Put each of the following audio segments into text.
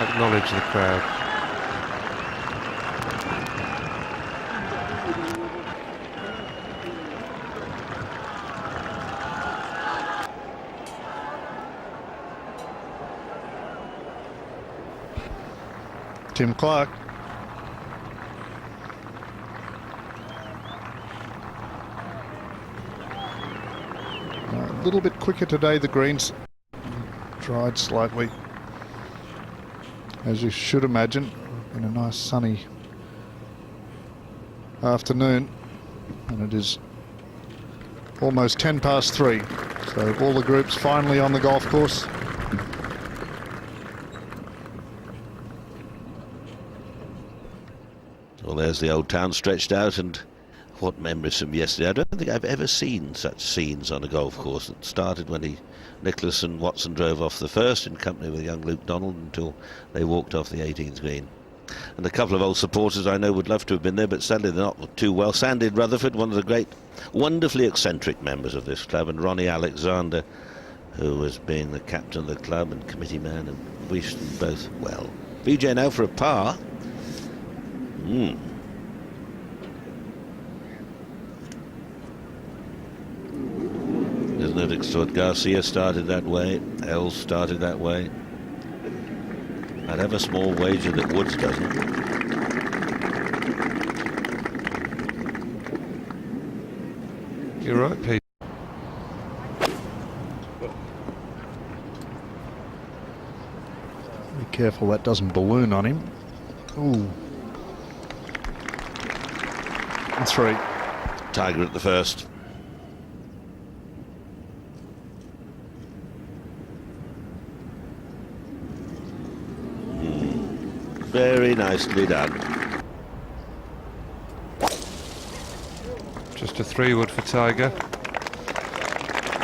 acknowledge the crowd. Tim Clark. A little bit quicker today, the greens dried slightly, as you should imagine, in a nice sunny afternoon, and it is almost 10 past 3, so all the groups finally on the golf course. Well, there's the old town stretched out, and what memories from yesterday. I don't think I've ever seen such scenes on a golf course. It started when Nicholas and Watson drove off the first in company with young Luke Donald until they walked off the 18th green. And a couple of old supporters I know would love to have been there, but sadly they're not too well. Sandy Rutherford, one of the great, wonderfully eccentric members of this club, and Ronnie Alexander, who was being the captain of the club and committee man, and wished them both well. VJ now for a par. Isn't it extraordinary? Garcia started that way, Els started that way. I'd have a small wager that Woods doesn't. You're right, Pete. Be careful that doesn't balloon on him. Ooh. And 3. Tiger at the first. Very nicely done. Just a 3-wood for Tiger.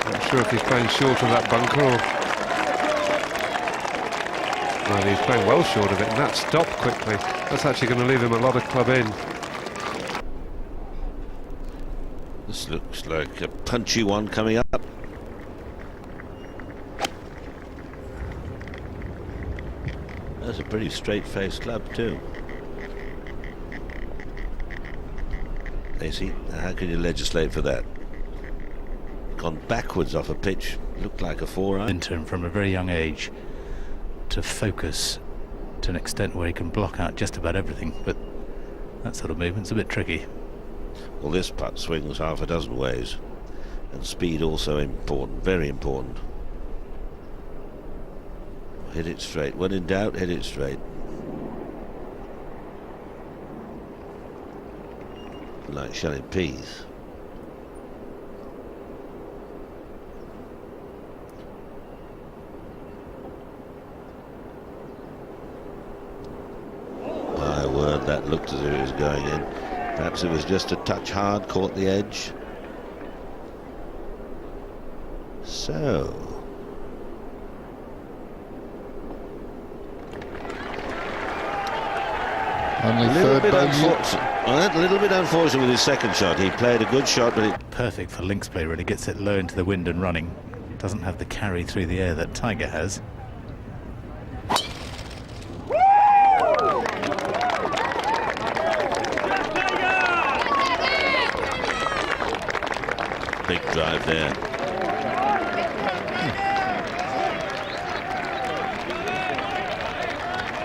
Not sure if he's playing short of that bunker or... Well, he's playing well short of it, and that stopped quickly. That's actually going to leave him a lot of club in. This looks like a punchy one coming up. That's a pretty straight-faced club too. Lacey, how can you legislate for that? Gone backwards off a pitch, looked like a 4-iron. Linton from a very young age to focus to an extent where he can block out just about everything, but that sort of movement's a bit tricky. Well, this putt swings half a dozen ways, and speed also important, very important. Hit it straight. When in doubt, hit it straight. Like shelling peas. My word, that looked as if it was going in. Perhaps it was just a touch hard, caught the edge. So... Only a little third bit bogey. unfortunate. Well, a little bit unfortunate with his second shot. He played a good shot, but it... Perfect for links play, really. Gets it low into the wind and running. Doesn't have the carry through the air that Tiger has. Big drive there.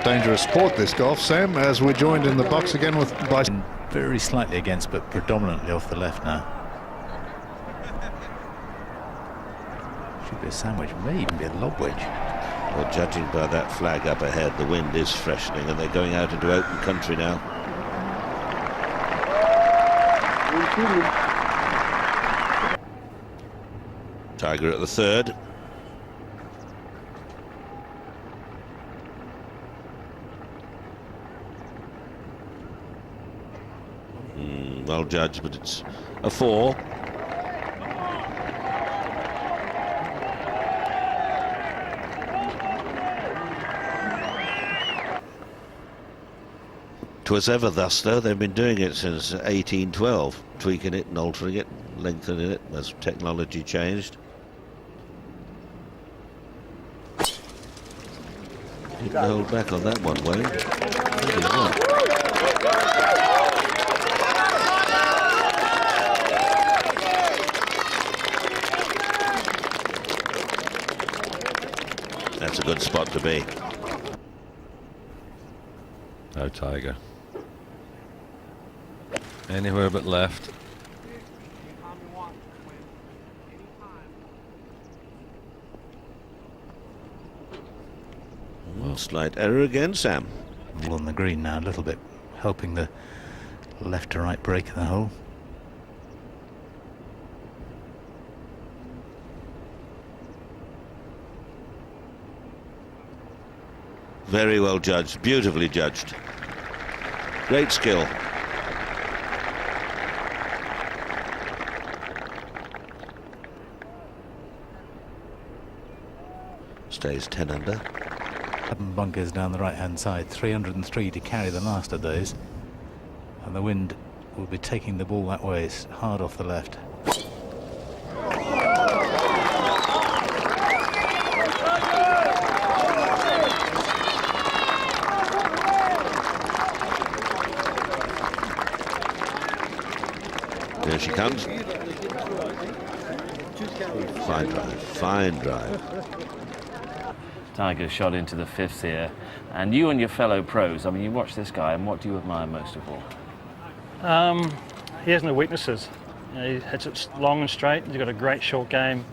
Dangerous sport, this golf, Sam, as we're joined in the box again with Bryson. Very slightly against, but predominantly off the left now. Should be a sandwich, may even be a lob wedge. Well, judging by that flag up ahead, the wind is freshening and they're going out into open country now. Tiger at the third. Well judged, but it's a 4. Twas ever thus, though. They've been doing it since 1812, tweaking it and altering it, lengthening it as technology changed. Didn't hold back on that one, Wayne. Really not. That's a good spot to be. No Tiger. Anywhere but left. Slight error again, Sam. All on the green now, a little bit, helping the left to right break of the hole. Very well judged, beautifully judged. Great skill. Stays 10 under. 7 bunkers down the right hand side, 303 to carry the last of those, and the wind will be taking the ball that way. It's hard off the left. There she comes. Fine drive, fine drive. Tiger shot into the 5th here, and you and your fellow pros, I mean, you watch this guy, and what do you admire most of all? He has no weaknesses. You know, he hits it long and straight. He's got a great short game.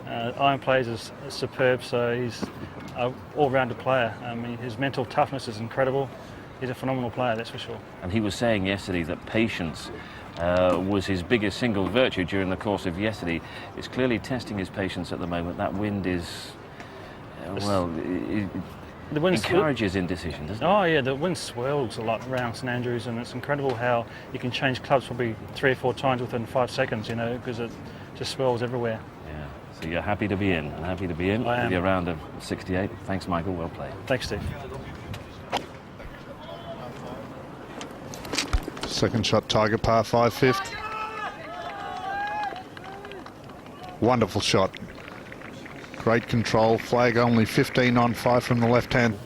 Iron plays is superb, so he's an all-rounded player. I mean, his mental toughness is incredible. He's a phenomenal player, that's for sure. And he was saying yesterday that patience was his biggest single virtue during the course of yesterday. It's clearly testing his patience at the moment. That wind is, well, it The wind encourages indecision, doesn't it? Oh yeah, the wind swirls a lot around St Andrews, and it's incredible how you can change clubs probably 3 or 4 times within 5 seconds, you know, because it just swirls everywhere. Yeah. So you're happy to be in, and happy to be in I am. with your round of 68. Thanks, Michael. Well played. Thanks, Steve. Second shot, Tiger, par 5, 5th. Wonderful shot. Great control. Flag only 15 on 5 from the left hand.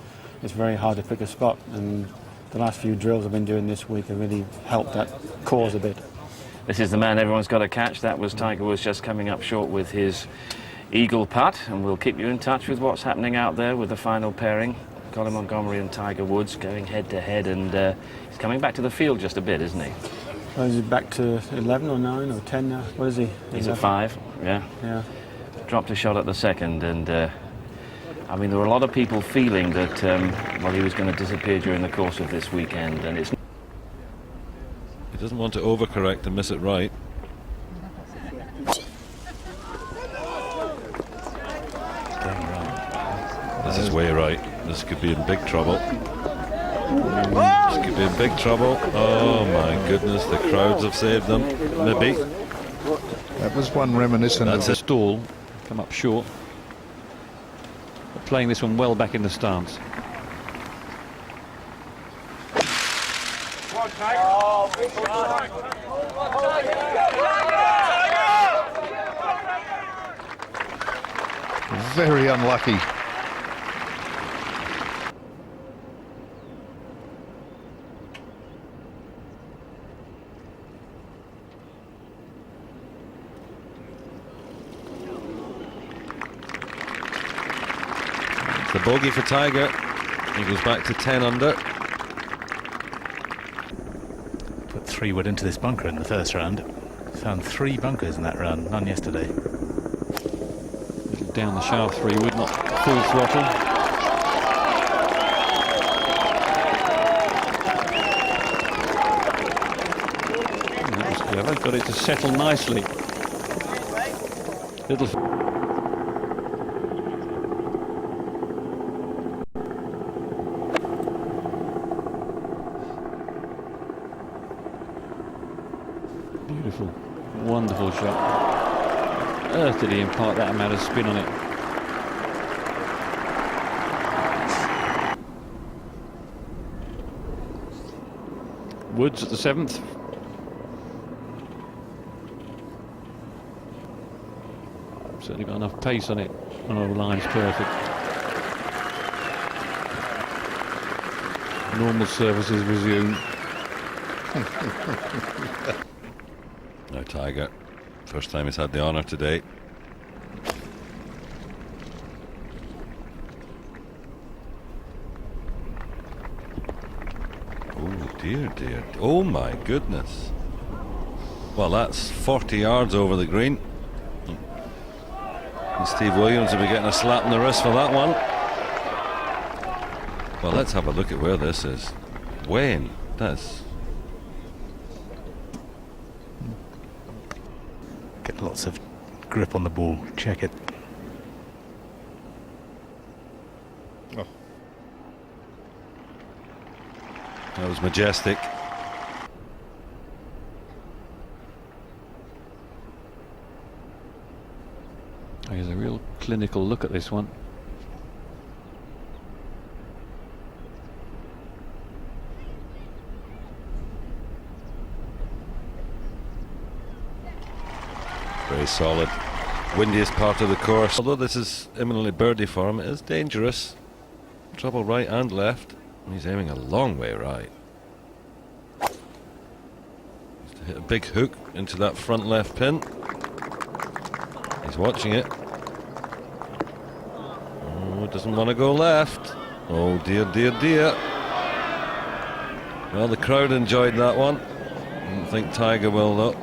It's very hard to pick a spot, and the last few drills I've been doing this week have really helped that cause a bit. This is the man everyone's got to catch. That was Tiger Woods just coming up short with his eagle putt, and we'll keep you in touch with what's happening out there with the final pairing. Colin Montgomerie and Tiger Woods going head to head, and he's coming back to the field just a bit, isn't he? Well, is he back to 11 or 9 or 10 now? What is he? He's at 5, yeah. Yeah. Dropped a shot at the second, and I mean, there were a lot of people feeling that, well, he was going to disappear during the course of this weekend, and it's... He doesn't want to overcorrect and miss it right. This is way right. This could be in big trouble. This could be in big trouble. Oh my goodness, the crowds have saved them. Maybe. That was one reminiscent That's of a stall. Come up short. But playing this one well back in the stance. very unlucky. The bogey for Tiger. He goes back to 10 under. Put 3 wood into this bunker in the first round. Found 3 bunkers in that round, none yesterday. Little down the shaft 3 wood, not full throttle. That was clever, got it to settle nicely. Little. Beautiful, wonderful shot. Earth did he impart that amount of spin on it? Woods at the 7th. Certainly got enough pace on it. Oh, line's perfect. Normal services resume. Now Tiger, first time he's had the honour today. Oh dear, dear. Oh my goodness. Well, that's 40 yards over the green. And Steve Williams will be getting a slap in the wrist for that one. Well, let's have a look at where this is. Wayne, that's... Get lots of grip on the ball. Check it. Oh. That was majestic. Here's a real clinical look at this one. Very solid. Windiest part of the course. Although this is imminently birdie for him, it is dangerous. Trouble right and left. He's aiming a long way right. He's to hit a big hook into that front left pin. He's watching it. Oh, doesn't want to go left. Oh dear, dear, dear. Well, the crowd enjoyed that one. I don't think Tiger will though.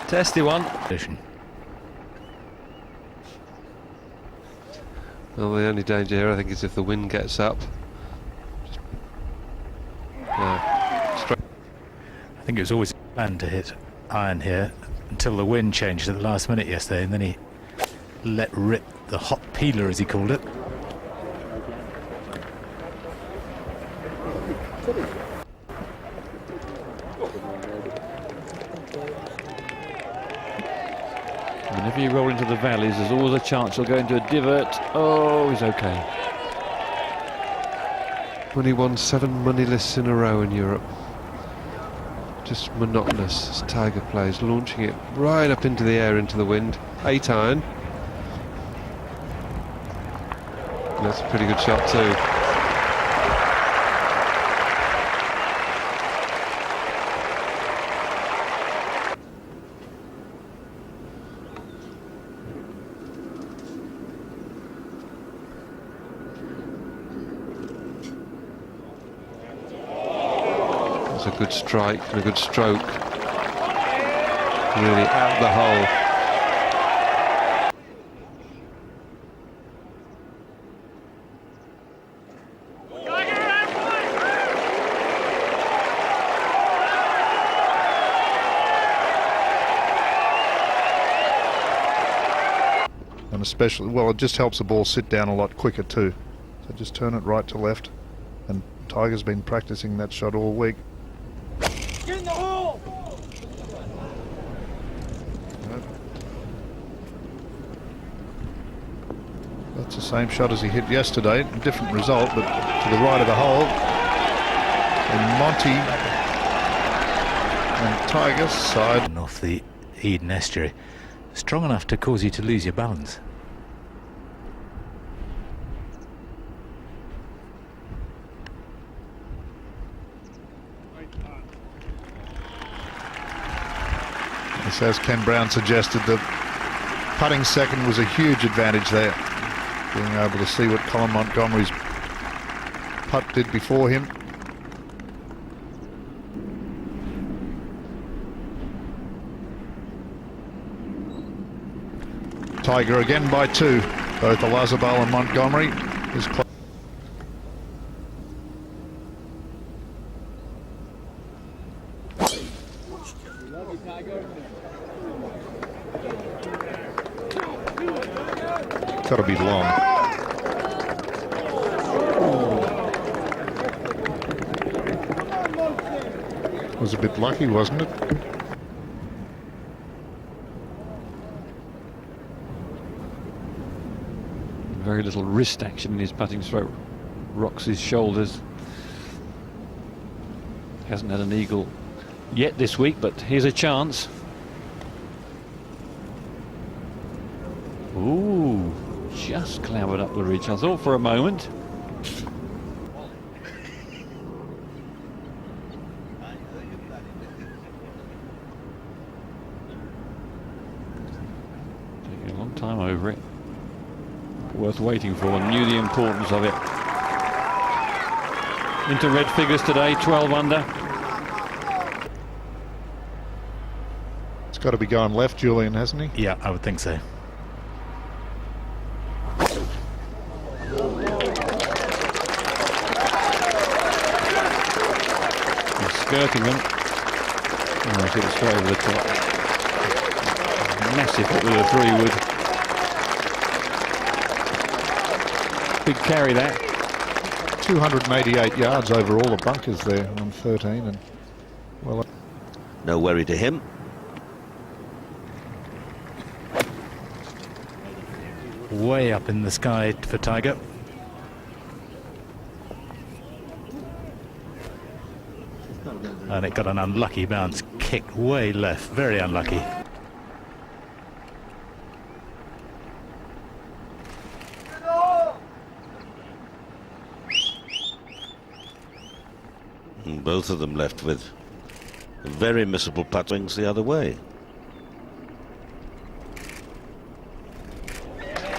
Testy one. Well, the only danger here, I think, is if the wind gets up. I think it was always planned to hit iron here until the wind changed at the last minute yesterday, and then he let rip the hot peeler, as he called it. Whenever you roll into the valleys, there's always a chance you'll go into a divot. Oh, he's okay. When he won 7 moneyless in a row in Europe. Just monotonous as Tiger plays, launching it right up into the air, into the wind. 8 iron. And that's a pretty good shot too. A good strike and a good stroke, really out the hole. And especially, well, it just helps the ball sit down a lot quicker too. So just turn it right to left, and Tiger's been practicing that shot all week. Get in the hole! That's the same shot as he hit yesterday, different result, but to the right of the hole. And Monty and Tiger's side. Off the Eden estuary, strong enough to cause you to lose your balance. As Ken Brown suggested, the putting second was a huge advantage there. Being able to see what Colin Montgomery's putt did before him. Tiger again by 2. Both Olazabal and Montgomery is close. Got to be long. Was a bit lucky, wasn't it? Very little wrist action in his putting stroke. Rocks his shoulders. Hasn't had an eagle yet this week, but here's a chance. Ooh, just clambered up the ridge. I thought for a moment. Taking a long time over it. Worth waiting for, and knew the importance of it. Into red figures today, 12 under. It's got to be going left, Julian, hasn't he? Yeah, I would think so. He's skirting them. Oh, he's hit it straight over the top. Massive hit with a 3-wood. Big carry that. 288 yards over all the bunkers there on 13, and well, No worry to him. Way up in the sky for Tiger. And it got an unlucky bounce, kicked way left, very unlucky. And both of them left with very missable putt swings the other way.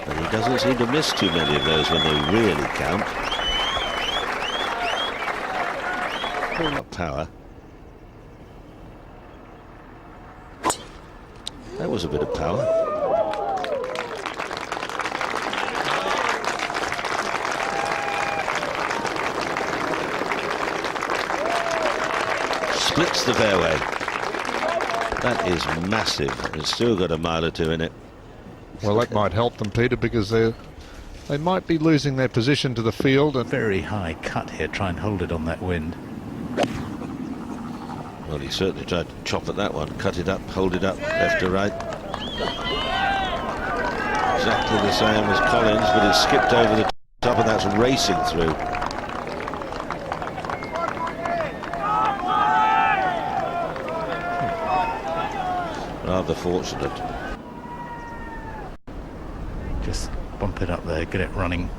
And he doesn't seem to miss too many of those when they really count. Not power. That was a bit of power. Splits the fairway. That is massive. It's still got a mile or two in it. well, that might help them, Peter, because they might be losing their position to the field. And Very high cut here, try and hold it on that wind. Well, he certainly tried to chop at that one, cut it up, hold it up, left to right. Exactly the same as Collins, but it's skipped over the top and that's racing through. Rather fortunate. Just bump it up there, get it running.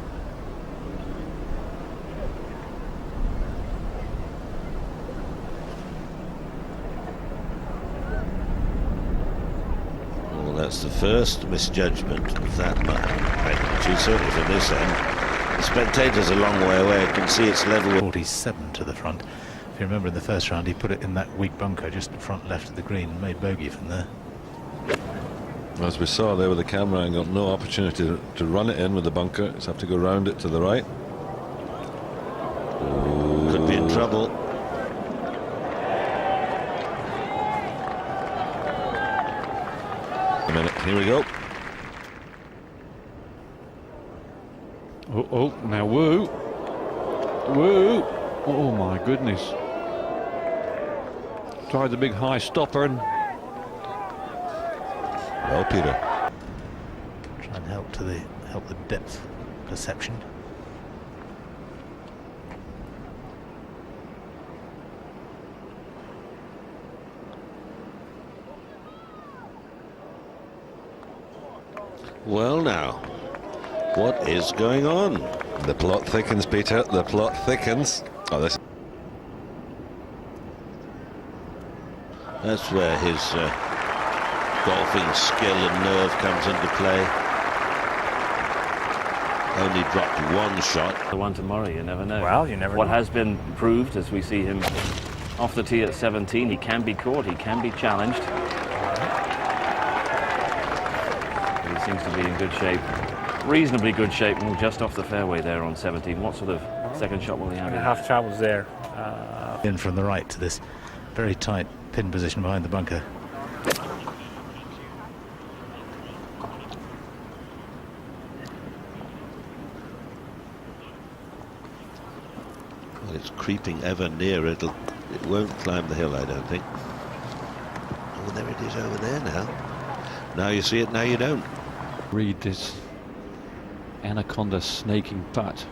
Well, that's the first misjudgment of that magnitude, certainly from this end. The spectators a long way away can see it's level with 47 to the front. If you remember in the first round, he put it in that weak bunker just in front left of the green and made bogey from there. As we saw there with the camera angle, no opportunity to run it in with the bunker. Just have to go round it to the right. could be in trouble. A minute, here we go. Oh, now woo. Woo. Oh my goodness. Tried the big high stopper and Well, Peter. Try and help the depth perception. Well, now, what is going on? The plot thickens, Peter. The plot thickens. Oh, this. That's where his golfing skill and nerve comes into play. Only dropped one shot. The one tomorrow, you never know. Well, you never What know. has been proved as we see him off the tee at 17, he can be caught, he can be challenged. He seems to be in good shape, reasonably good shape, and just off the fairway there on 17. What sort of second shot will he have? Half travels there. In from the right to this very tight pin position behind the bunker. Well, it's creeping ever nearer. It won't climb the hill, I don't think. Oh, there it is over there now. Now you see it, now you don't. read this anaconda snaking putt.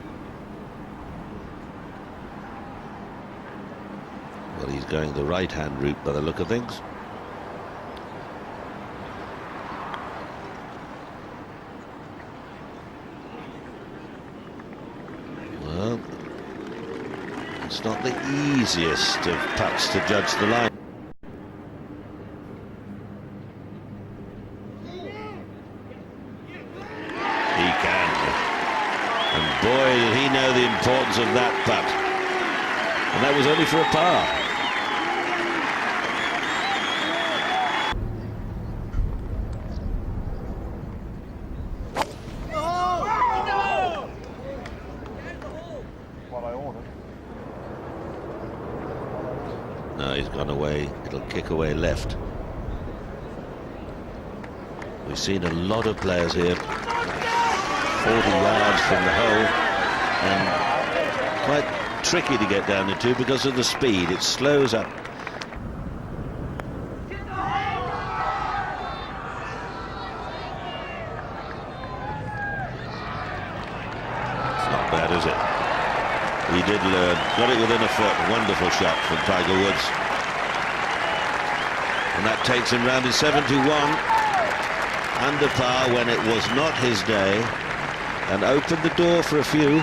Well, he's going the right-hand route by the look of things. Well, it's not the easiest of putts to judge the line. He can. And boy, did he know the importance of that putt. And that was only for a par. No, he's gone away. It'll kick away left. We've seen a lot of players here 40 yards from the hole, and quite tricky to get down into because of the speed. It slows up. It's not bad, is it? He did learn, got it within a foot. Wonderful shot from Tiger Woods. And that takes him round to 71, under par when it was not his day, and opened the door for a few.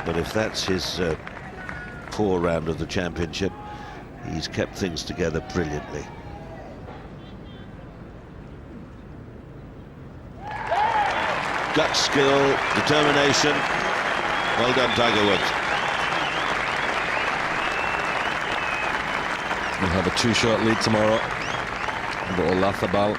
But if that's his poor round of the championship, he's kept things together brilliantly. Gut skill, determination. Well done, Tiger Woods. We'll have a 2-shot lead tomorrow. But we'll laugh about.